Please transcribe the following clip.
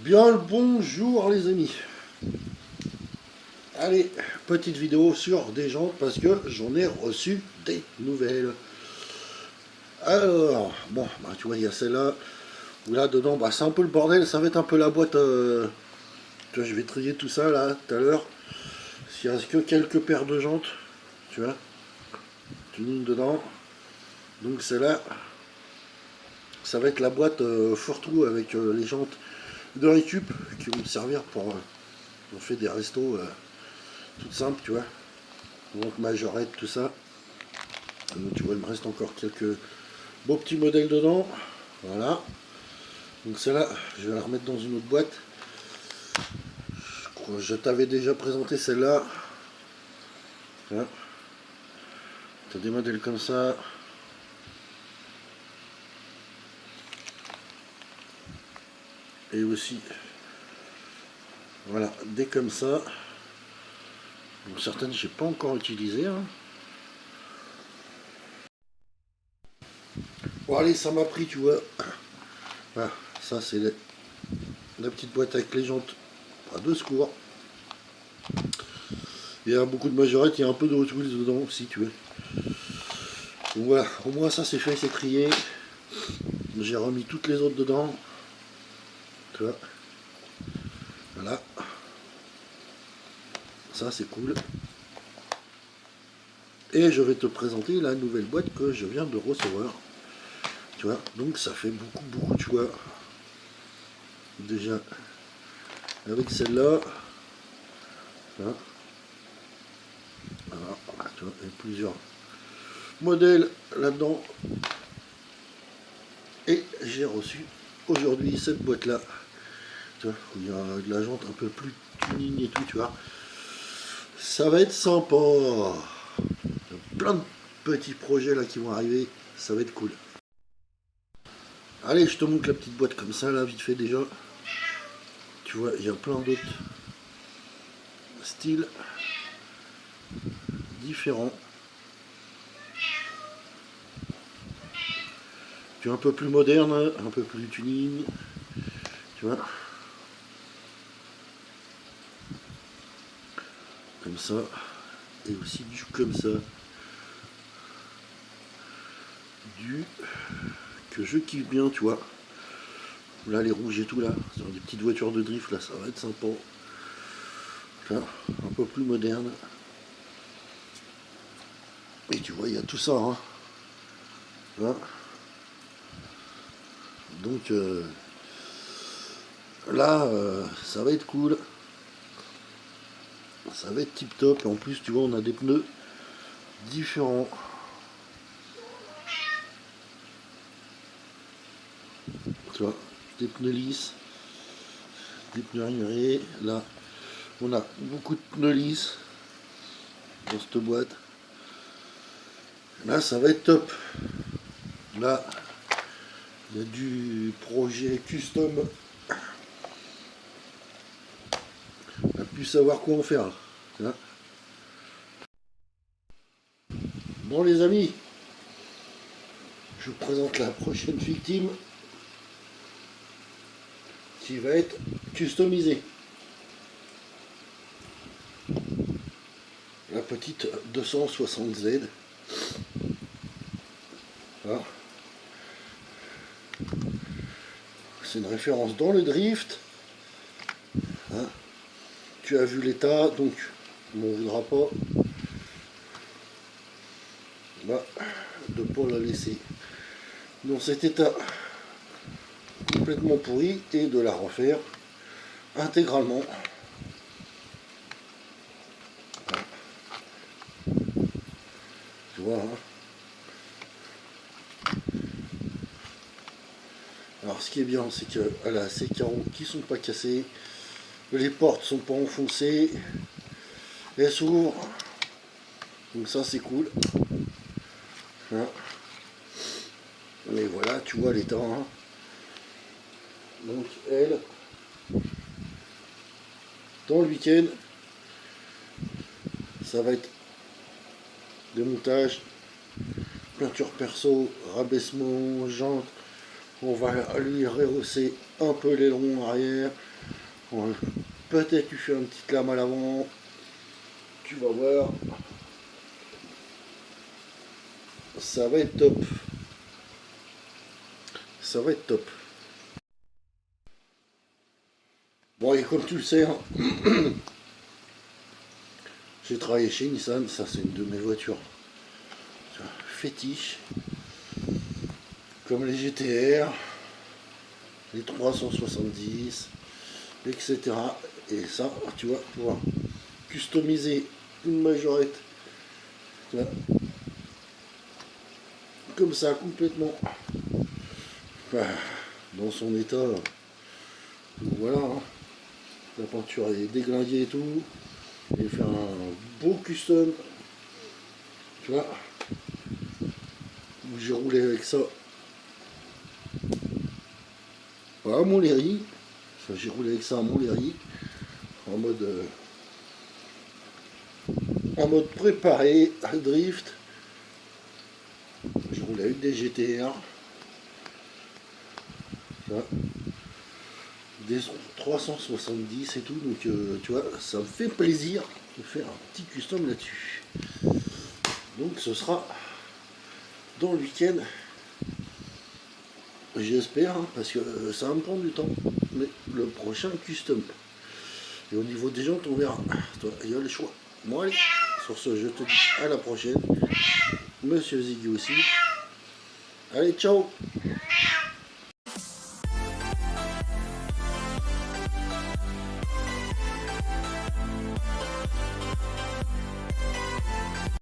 Bien le bonjour les amis. Allez, petite vidéo sur des jantes parce que j'en ai reçu des nouvelles. Alors, bon, bah, tu vois, il y a celle-là. Où là dedans, bah, c'est un peu le bordel, ça va être un peu la boîte. Tu vois, je vais trier tout ça là tout à l'heure. S'il reste que quelques paires de jantes, tu vois, tuning dedans. Donc celle-là, ça va être la boîte fourre-tout avec les jantes de récup qui vont me servir pour. On fait des restos toutes simples, tu vois. Donc majorette, tout ça. Donc, tu vois, il me reste encore quelques beaux petits modèles dedans. Voilà. Donc celle-là, je vais la remettre dans une autre boîte. Je crois que je t'avais déjà présenté celle-là. Voilà. Tu as des modèles comme ça. Et aussi, voilà, des comme ça. Donc, certaines, je n'ai pas encore utilisées. Hein. Bon, allez, ça m'a pris, tu vois. Voilà, ça, c'est la petite boîte avec les jantes à deux secours. Il y a beaucoup de majorettes, il y a un peu de Hot Wheels dedans aussi, tu vois. Donc voilà, au moins ça c'est fait, c'est trié. J'ai remis toutes les autres dedans. Tu vois. Voilà. Ça c'est cool. Et je vais te présenter la nouvelle boîte que je viens de recevoir. Tu vois, donc ça fait beaucoup de choix. Déjà, avec celle-là. Voilà. Voilà, tu vois, il y a plusieurs modèles là-dedans. Et j'ai reçu aujourd'hui cette boîte-là. Tu vois, où il y a de la jante un peu plus tuning et tout, tu vois. Ça va être sympa. Il y a plein de petits projets là qui vont arriver. Ça va être cool. Allez, je te montre la petite boîte comme ça, là, vite fait déjà. Tu vois, il y a plein d'autres styles différents. Tu vois, un peu plus moderne, un peu plus tuning. Tu vois. Comme ça. Et aussi du comme ça. Du que je kiffe bien, tu vois. Là, les rouges et tout, là. C'est des petites voitures de drift, là, ça va être sympa. Là, un peu plus moderne. Et tu vois, il y a tout ça, hein. Là. Donc, là, ça va être cool. Ça va être tip top. Et en plus, tu vois, on a des pneus différents. Tu vois, des pneus lisses, des pneus rainurés. Là, on a beaucoup de pneus lisses dans cette boîte. Là, ça va être top. Là, il y a du projet custom. On a pu savoir quoi en faire. Là. Bon, les amis, je vous présente la prochaine victime qui va être customisée. La petite 260Z. Voilà. C'est une référence dans le drift. Hein. Tu as vu l'état, donc on ne voudra pas là, de ne pas la laisser dans cet état complètement pourri et de la refaire intégralement. Voilà. Tu vois, hein. Alors ce qui est bien, c'est qu'elle a ses carreaux qui sont pas cassés, les portes sont pas enfoncées, elles s'ouvrent, donc ça c'est cool. Hein. Mais voilà, tu vois l'état. Hein. Donc elle, dans le week-end, ça va être démontage, peinture perso, rabaissement, jantes. On va lui rehausser un peu l'aileron arrière, Voilà. Peut-être tu fais un petit lame à l'avant. Tu vas voir. Ça va être top. Ça va être top. Bon, et comme tu le sais, hein, j'ai travaillé chez Nissan, ça c'est une de mes voitures fétiche, comme les GTR, les 370, etc. Et ça, tu vois, pouvoir customiser une majorette, tu vois, comme ça, complètement, bah, dans son état. Voilà, hein. La peinture est déglinguée et tout. Et faire un beau custom, tu vois, où j'ai roulé avec ça à Montlhéry. J'ai roulé avec ça à Montlhéry en mode préparé à drift. J'ai roulé avec des GTR, tu vois, des 370 et tout, donc tu vois, ça me fait plaisir de faire un petit custom là-dessus. Donc ce sera dans le week-end, j'espère, hein, parce que ça va me prendre du temps, mais le prochain custom. Et au niveau des jantes, on verra. Il y a le choix. Bon allez, sur ce, je te dis à la prochaine. Monsieur Ziggy aussi. Allez, ciao!